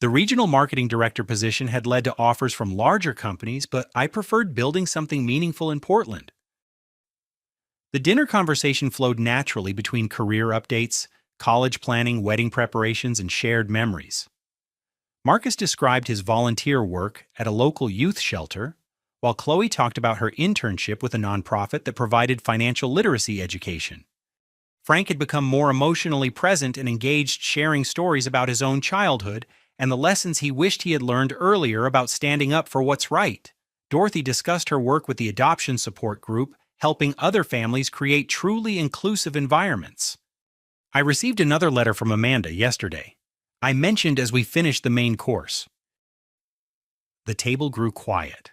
The regional marketing director position had led to offers from larger companies, but I preferred building something meaningful in Portland." The dinner conversation flowed naturally between career updates, college planning, wedding preparations, and shared memories. Marcus described his volunteer work at a local youth shelter, while Chloe talked about her internship with a nonprofit that provided financial literacy education. Frank had become more emotionally present and engaged, sharing stories about his own childhood and the lessons he wished he had learned earlier about standing up for what's right. Dorothy discussed her work with the adoption support group, helping other families create truly inclusive environments. I received another letter from Amanda yesterday. I mentioned as we finished the main course. The table grew quiet.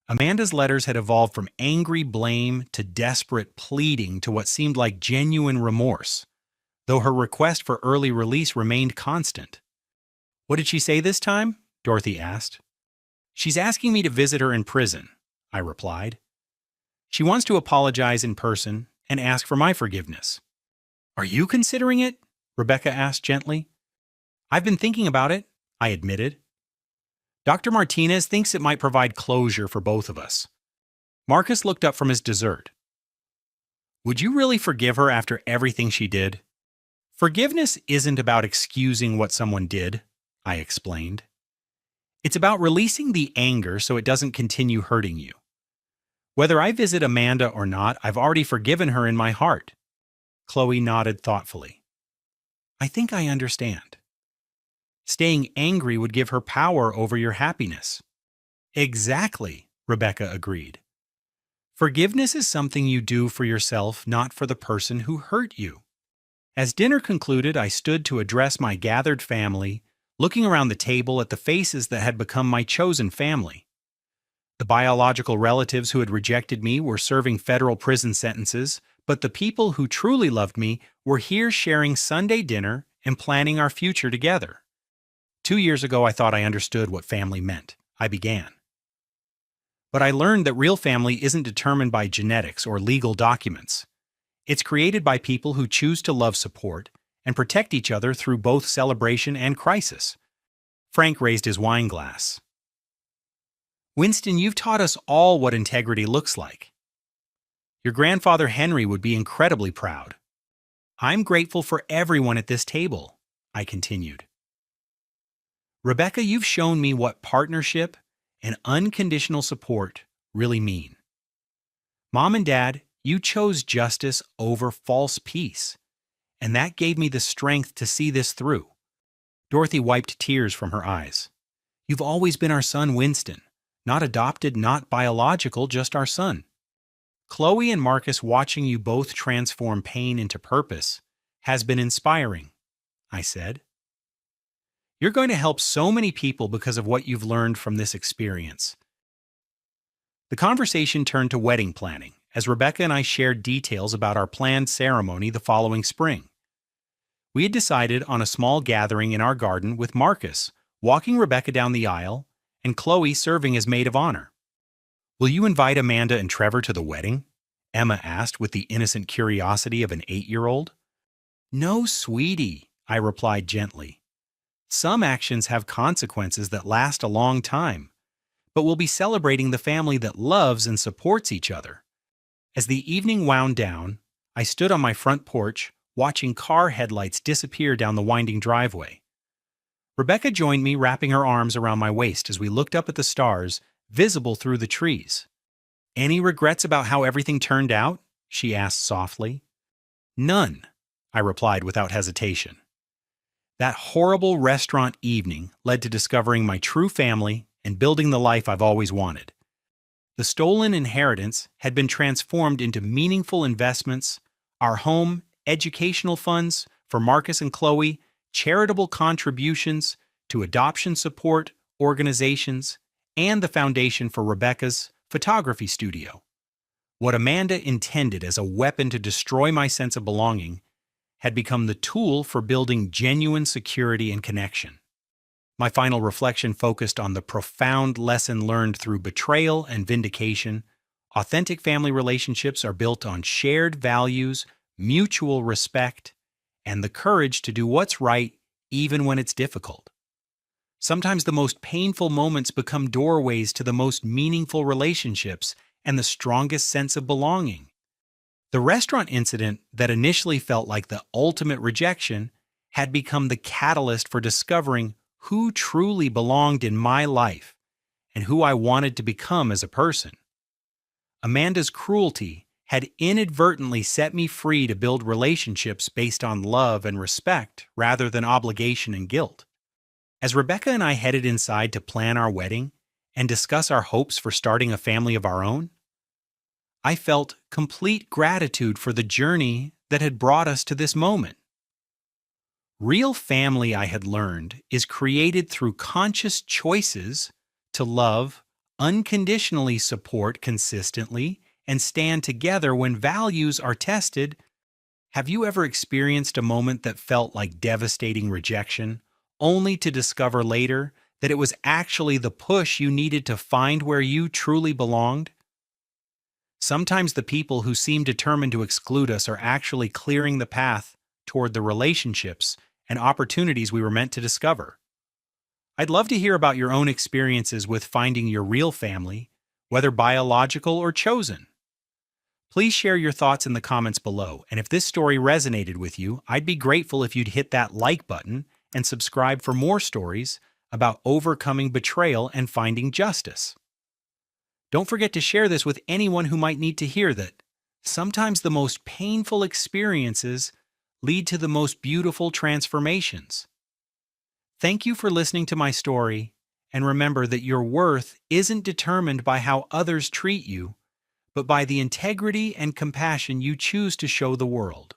Amanda's letters had evolved from angry blame to desperate pleading to what seemed like genuine remorse, though her request for early release remained constant. "What did she say this time?" Dorothy asked. "She's asking me to visit her in prison," I replied. "She wants to apologize in person and ask for my forgiveness." "Are you considering it?" Rebecca asked gently. "I've been thinking about it," I admitted. "Dr. Martinez thinks it might provide closure for both of us." Marcus looked up from his dessert. "Would you really forgive her after everything she did?" "Forgiveness isn't about excusing what someone did," I explained. "It's about releasing the anger so it doesn't continue hurting you. Whether I visit Amanda or not, I've already forgiven her in my heart." Chloe nodded thoughtfully. "I think I understand. Staying angry would give her power over your happiness." "Exactly," Rebecca agreed. "Forgiveness is something you do for yourself, not for the person who hurt you." As dinner concluded, I stood to address my gathered family, looking around the table at the faces that had become my chosen family. The biological relatives who had rejected me were serving federal prison sentences, but the people who truly loved me were here sharing Sunday dinner and planning our future together. 2 years ago, I thought I understood what family meant. I began. But I learned that real family isn't determined by genetics or legal documents. It's created by people who choose to love, support, and protect each other through both celebration and crisis. Frank raised his wine glass. "Winston, you've taught us all what integrity looks like. Your grandfather Henry would be incredibly proud. I'm grateful for everyone at this table," I continued. "Rebecca, you've shown me what partnership and unconditional support really mean. Mom and Dad, you chose justice over false peace, and that gave me the strength to see this through." Dorothy wiped tears from her eyes. "You've always been our son, Winston. Not adopted, not biological, just our son." "Chloe and Marcus, watching you both transform pain into purpose has been inspiring," I said. "You're going to help so many people because of what you've learned from this experience." The conversation turned to wedding planning as Rebecca and I shared details about our planned ceremony the following spring. We had decided on a small gathering in our garden with Marcus walking Rebecca down the aisle and Chloe serving as maid of honor. "Will you invite Amanda and Trevor to the wedding?" Emma asked with the innocent curiosity of an 8-year-old. "No, sweetie," I replied gently. "Some actions have consequences that last a long time, but we'll be celebrating the family that loves and supports each other." As the evening wound down, I stood on my front porch, watching car headlights disappear down the winding driveway. Rebecca joined me, wrapping her arms around my waist as we looked up at the stars, visible through the trees. "Any regrets about how everything turned out?" she asked softly. "None," I replied without hesitation. That horrible restaurant evening led to discovering my true family and building the life I've always wanted. The stolen inheritance had been transformed into meaningful investments, our home, educational funds for Marcus and Chloe, charitable contributions to adoption support organizations, and the foundation for Rebecca's photography studio. What Amanda intended as a weapon to destroy my sense of belonging had become the tool for building genuine security and connection. My final reflection focused on the profound lesson learned through betrayal and vindication. Authentic family relationships are built on shared values, mutual respect, and the courage to do what's right even when it's difficult. Sometimes the most painful moments become doorways to the most meaningful relationships and the strongest sense of belonging. The restaurant incident that initially felt like the ultimate rejection had become the catalyst for discovering who truly belonged in my life and who I wanted to become as a person. Amanda's cruelty had inadvertently set me free to build relationships based on love and respect rather than obligation and guilt. As Rebecca and I headed inside to plan our wedding and discuss our hopes for starting a family of our own, I felt complete gratitude for the journey that had brought us to this moment. Real family, I had learned, is created through conscious choices to love, unconditionally support consistently, and stand together when values are tested. Have you ever experienced a moment that felt like devastating rejection, only to discover later that it was actually the push you needed to find where you truly belonged? Sometimes the people who seem determined to exclude us are actually clearing the path toward the relationships and opportunities we were meant to discover. I'd love to hear about your own experiences with finding your real family, whether biological or chosen. Please share your thoughts in the comments below, and if this story resonated with you, I'd be grateful if you'd hit that like button and subscribe for more stories about overcoming betrayal and finding justice. Don't forget to share this with anyone who might need to hear that sometimes the most painful experiences lead to the most beautiful transformations. Thank you for listening to my story, and remember that your worth isn't determined by how others treat you, but by the integrity and compassion you choose to show the world.